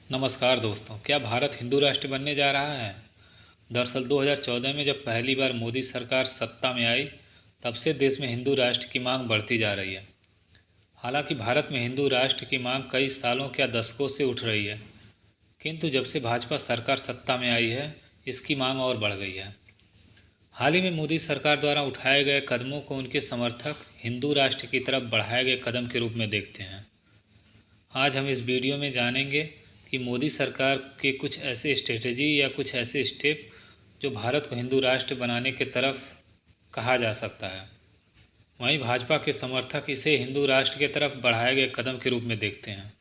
नमस्कार दोस्तों, क्या भारत हिंदू राष्ट्र बनने जा रहा है? दरअसल 2014 में जब पहली बार मोदी सरकार सत्ता में आई, तब से देश में हिंदू राष्ट्र की मांग बढ़ती जा रही है। हालांकि भारत में हिंदू राष्ट्र की मांग कई सालों या दशकों से उठ रही है, किंतु जब से भाजपा सरकार सत्ता में आई है, इसकी मांग और बढ़ गई है। हाल ही में मोदी सरकार द्वारा उठाए गए कदमों को उनके समर्थक हिंदू राष्ट्र की तरफ बढ़ाए गए कदम के रूप में देखते हैं। आज हम इस वीडियो में जानेंगे कि मोदी सरकार के कुछ ऐसे स्ट्रेटजी या कुछ ऐसे स्टेप जो भारत को हिंदू राष्ट्र बनाने के तरफ कहा जा सकता है। वहीं भाजपा के समर्थक इसे हिंदू राष्ट्र के तरफ बढ़ाए गए कदम के रूप में देखते हैं।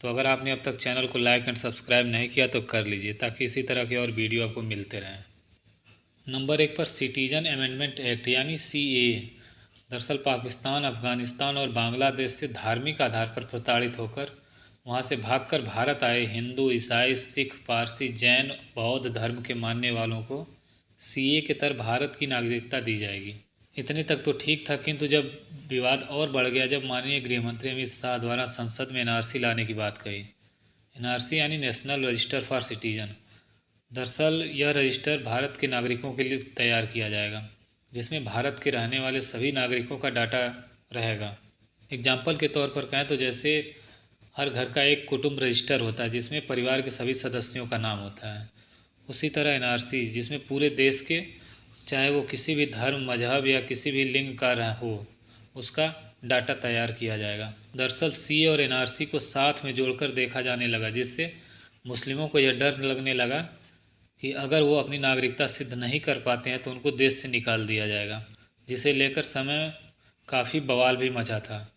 तो अगर आपने अब तक चैनल को लाइक एंड सब्सक्राइब नहीं किया तो कर लीजिए, ताकि इसी तरह के और वीडियो आपको मिलते रहें। नंबर 1 पर सिटीजन अमेंडमेंट एक्ट यानी CAA। दरअसल पाकिस्तान, अफ़गानिस्तान और बांग्लादेश से धार्मिक आधार पर प्रताड़ित होकर वहां से भागकर भारत आए हिंदू, ईसाई, सिख, पारसी, जैन, बौद्ध धर्म के मानने वालों को CAA के तहत भारत की नागरिकता दी जाएगी। इतने तक तो ठीक था, किंतु जब विवाद और बढ़ गया जब माननीय गृहमंत्री अमित शाह द्वारा संसद में NRC लाने की बात कही। NRC यानी नेशनल रजिस्टर फॉर सिटीजन। दरअसल यह रजिस्टर भारत के नागरिकों के लिए तैयार किया जाएगा, जिसमें भारत के रहने वाले सभी नागरिकों का डाटा रहेगा। एग्जाम्पल के तौर पर कहें तो जैसे हर घर का एक कुटुंब रजिस्टर होता है जिसमें परिवार के सभी सदस्यों का नाम होता है, उसी तरह NRC जिसमें पूरे देश के, चाहे वो किसी भी धर्म, मजहब या किसी भी लिंग का हो, उसका डाटा तैयार किया जाएगा। दरअसल CAA और NRC को साथ में जोड़कर देखा जाने लगा, जिससे मुस्लिमों को यह डर लगने लगा कि अगर वो अपनी नागरिकता सिद्ध नहीं कर पाते हैं तो उनको देश से निकाल दिया जाएगा, जिसे लेकर समय काफ़ी बवाल भी मचा था।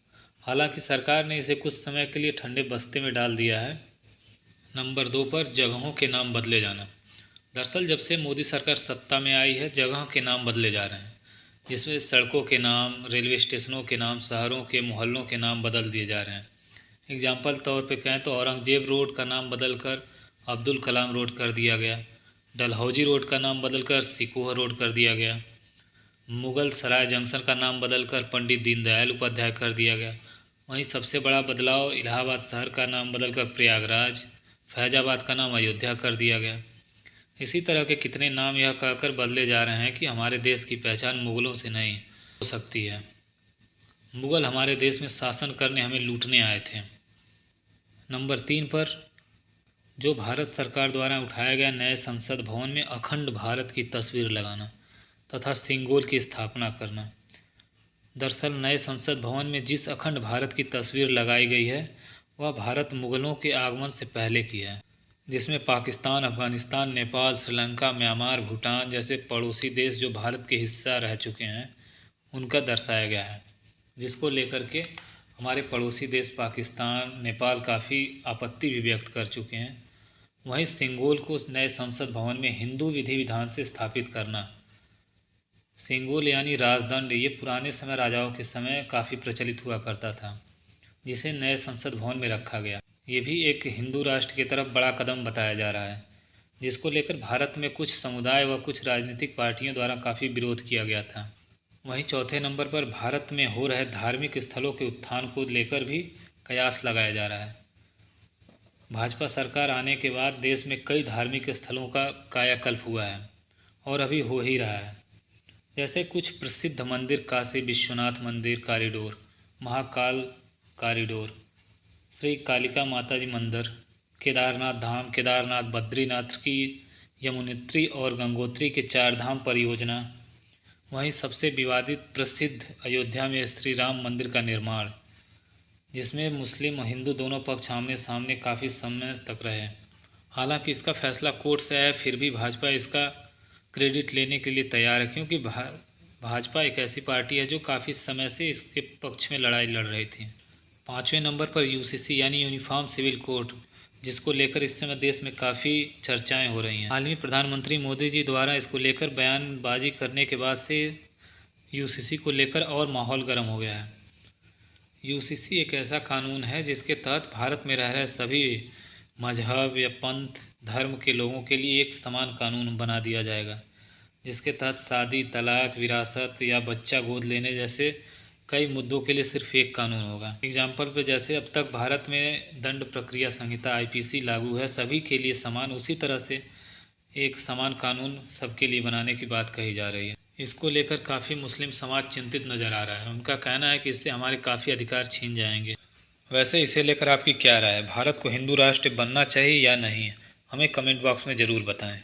हालांकि सरकार ने इसे कुछ समय के लिए ठंडे बस्ते में डाल दिया है। नंबर 2 पर जगहों के नाम बदले जाना। दरअसल जब से मोदी सरकार सत्ता में आई है, जगहों के नाम बदले जा रहे हैं, जिसमें सड़कों के नाम, रेलवे स्टेशनों के नाम, शहरों के मोहल्लों के नाम बदल दिए जा रहे हैं। एग्जाम्पल तौर पे कहें तो औरंगजेब रोड का नाम बदलकर अब्दुल कलाम रोड कर दिया गया, डलहौजी रोड का नाम बदलकर सिकोहा रोड कर दिया गया, मुगल सराय जंक्शन का नाम बदलकर पंडित दीनदयाल उपाध्याय कर दिया गया। वहीं सबसे बड़ा बदलाव इलाहाबाद शहर का नाम बदलकर प्रयागराज, फैजाबाद का नाम अयोध्या कर दिया गया। इसी तरह के कितने नाम यह कहकर बदले जा रहे हैं कि हमारे देश की पहचान मुगलों से नहीं हो सकती है। मुगल हमारे देश में शासन करने, हमें लूटने आए थे। नंबर 3 पर जो भारत सरकार द्वारा उठाया गया नए संसद भवन में अखंड भारत की तस्वीर लगाना तथा सिंगोल की स्थापना करना। दरअसल नए संसद भवन में जिस अखंड भारत की तस्वीर लगाई गई है वह भारत मुगलों के आगमन से पहले की है, जिसमें पाकिस्तान, अफगानिस्तान, नेपाल, श्रीलंका, म्यांमार, भूटान जैसे पड़ोसी देश जो भारत के हिस्सा रह चुके हैं उनका दर्शाया गया है, जिसको लेकर के हमारे पड़ोसी देश पाकिस्तान, नेपाल काफ़ी आपत्ति भी व्यक्त कर चुके हैं। वहीं सिंगोल को नए संसद भवन में हिंदू विधि विधान से स्थापित करना। सिंगोल यानी राजदंड, ये पुराने समय राजाओं के समय काफ़ी प्रचलित हुआ करता था, जिसे नए संसद भवन में रखा गया। ये भी एक हिंदू राष्ट्र की तरफ बड़ा कदम बताया जा रहा है, जिसको लेकर भारत में कुछ समुदाय व कुछ राजनीतिक पार्टियों द्वारा काफ़ी विरोध किया गया था। वहीं चौथे नंबर पर भारत में हो रहे धार्मिक स्थलों के उत्थान को लेकर भी कयास लगाया जा रहा है। भाजपा सरकार आने के बाद देश में कई धार्मिक स्थलों का कायाकल्प हुआ है और अभी हो ही रहा है। जैसे कुछ प्रसिद्ध मंदिर काशी विश्वनाथ मंदिर कॉरिडोर, महाकाल कॉरिडोर, श्री कालिका माता जी मंदिर, केदारनाथ धाम, केदारनाथ, बद्रीनाथ की यमुनोत्री और गंगोत्री के 4 धाम परियोजना। वहीं सबसे विवादित प्रसिद्ध अयोध्या में श्री राम मंदिर का निर्माण, जिसमें मुस्लिम और हिंदू दोनों पक्ष आमने सामने काफ़ी समय तक रहे। हालांकि इसका फैसला कोर्ट से आया, फिर भी भाजपा इसका क्रेडिट लेने के लिए तैयार है, क्योंकि भाजपा एक ऐसी पार्टी है जो काफ़ी समय से इसके पक्ष में लड़ाई लड़ रही थी। 5वें नंबर पर UCC यानी यूनिफॉर्म सिविल कोड, जिसको लेकर इस समय देश में काफ़ी चर्चाएं हो रही हैं। हाल में प्रधानमंत्री मोदी जी द्वारा इसको लेकर बयानबाजी करने के बाद से UCC को लेकर और माहौल गर्म हो गया है। UCC एक ऐसा कानून है जिसके तहत भारत में रह रहे सभी मजहब या पंथ धर्म के लोगों के लिए एक समान कानून बना दिया जाएगा, जिसके तहत शादी, तलाक, विरासत या बच्चा गोद लेने जैसे कई मुद्दों के लिए सिर्फ एक कानून होगा। एग्जाम्पल पे जैसे अब तक भारत में दंड प्रक्रिया संहिता आईपीसी लागू है, सभी के लिए समान, उसी तरह से एक समान कानून सबके लिए बनाने की बात कही जा रही है। इसको लेकर काफ़ी मुस्लिम समाज चिंतित नज़र आ रहा है। उनका कहना है कि इससे हमारे काफ़ी अधिकार छीन जाएंगे। वैसे इसे लेकर आपकी क्या राय है? भारत को हिंदू राष्ट्र बनना चाहिए या नहीं? हमें कमेंट बॉक्स में ज़रूर बताएं।